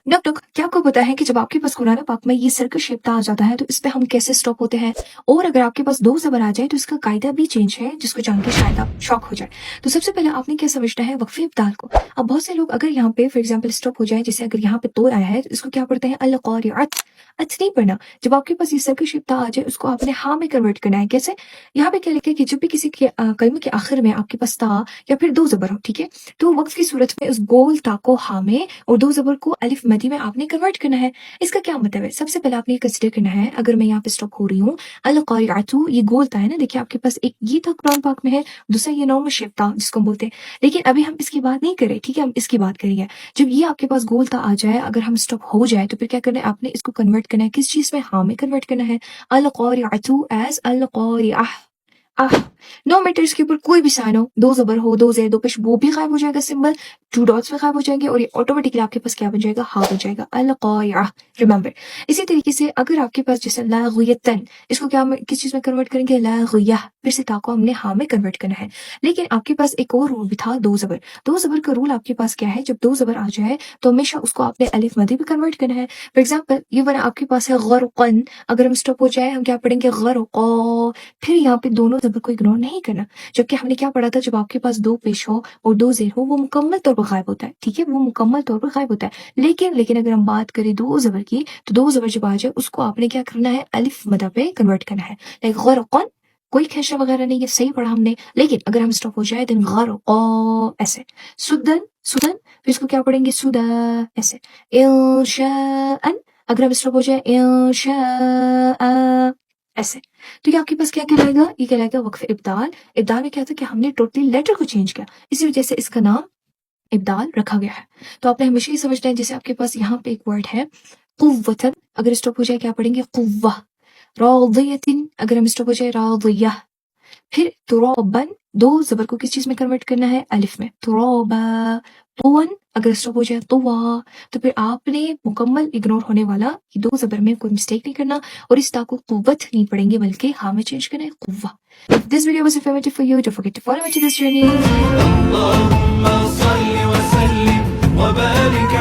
नक नक, क्या आपको पता है कि जब आपके पास कुरान पाक में ये सर्कल शेप ता आ जाता है तो इस पे हम कैसे स्टॉप होते हैं, और अगर आपके पास दो ज़बर आ जाए तो इसका कायदा भी चेंज है, जिसको जान के शायद आप शॉक हो जाए। तो सबसे पहले आपने क्या समझना है वक्फे इब्दाल को। अब बहुत से लोग अगर यहाँ पे फॉर एग्जाम्पल स्टॉप हो जाए, जैसे अगर यहाँ पे तो आया है तो इसको क्या पढ़ते हैं अल क़ारिअत। नहीं पढ़ना। जब आपके पास ये सर्कल शेप ता आ जाए उसको आपने हाँ में कन्वर्ट करना है। कैसे? यहाँ पे क्या लिखा है कि जब भी किसी के कलमे के आखिर में आपके पास ता या फिर दो ज़बर हो, ठीक है, तो वक्फ की सूरत में उस गोल ता को हाँ में और दो ज़बर को अलिफ मदी में आपने कन्वर्ट करना है। इसका क्या मतलब है? सबसे पहले आपने कंसीडर करना है, अगर मैं यहाँ पे स्टॉप हो रही हूँ, अल क़ारिअतु ये गोल ता है ना, देखिए आपके पास एक ये था कुरान पाक में है, दूसरा ये नॉर्मल शेप ता जिसको हम बोलते हैं। लेकिन अभी हम इसकी बात नहीं कर रहे, ठीक है, हम इसकी बात करेंगे। जब ये आपके पास गोल ता आ जाए, अगर हम स्टॉप हो जाए तो फिर क्या करना है, आपने इसको कन्वर्ट करना है किस चीज में? हाँ में कन्वर्ट करना है। अल क़ारिअतु एज अल क़ारिअह। नो मैटर इसके ऊपर कोई भी साइन हो, दो जबर हो, दो जेर, दो पेश, वो भी गायब हो जाएगा सिंबल, टू डॉट्स में गायब हो जाएंगे और ये ऑटोमेटिकली आपके पास क्या बन जाएगा? हाँ बन जाएगा। अल क़ारिअह, रिमेंबर। इसी तरीके से अगर आपके पास जैसे लाग़ियतन, इसको क्या किस चीज में कन्वर्ट करेंगे? लाग़ियह, फिर से ता को हमने हाँ में कन्वर्ट करना है। लेकिन आपके पास एक और रूल भी था, दो जबर। दो जबर का रूल आपके पास क्या है? जब दो जबर आ जाए तो हमेशा उसको आपने अलिफ मदी में कन्वर्ट करना है। फॉर एग्जाम्पल ये वाला आपके पास है ग़रक़न, अगर हम स्टॉप हो जाए हम क्या पढ़ेंगे? ग़रक़ा। फिर यहाँ पे दोनों जबर को इग्नोर नहीं करना। जबकि हमने क्या पढ़ा था, जब आपके पास दो पेश हो और दो जेर हो वो मुकम्मल तौर पर गायब होता है, ठीक है, वो मुकम्मल तौर पर गायब होता है। लेकिन अगर हम बात करें दो जबर की, तो दो जबर जब आ जाए उसको आपने क्या करना है? अलिफ मदा पे कन्वर्ट करना है। लाइक ग़रक़न, कोई खशा वगैरह नहीं है, सही पढ़ा हमने। लेकिन अगर हम स्टॉप हो जाए देन ग़रक़ा ऐसे। सुदन, सुदन, फिर इसको क्या पढ़ेंगे? सुदा ऐसे। इंशाअन, अगर हम स्टॉप हो जाए इंशाअ ऐसे। तो ये आपके पास क्या कहलाएगा? ये कहलाएगा वक्फ इब्दाल। इब्दाल में क्या था कि हमने टोटली लेटर को चेंज किया, इसी वजह से इसका नाम इब्दाल रखा गया है। तो आपने हमेशा ये समझना है, जैसे आपके पास यहाँ पे एक वर्ड है कुव्वतन, अगर स्टॉप हो जाए क्या पढ़ेंगे? कुव्वा। रादियतिन, अगर हम स्टॉप हो जाए रादिया। फिर तुराबन, दो जबर को किस चीज में कन्वर्ट करना है? अलिफ में। तुराबा। तुवन, अगर स्टॉप हो जाए तुवा। तो फिर आपने मुकम्मल इग्नोर होने वाला ये दो जबर में कोई मिस्टेक नहीं करना और इस ता को कुव्वत नहीं पढ़ेंगे बल्कि हाँ में चेंज करना है, कुव्वा। If this video was informative for you, don't forget to follow me to this journey. اللهم صل وسلم وبارك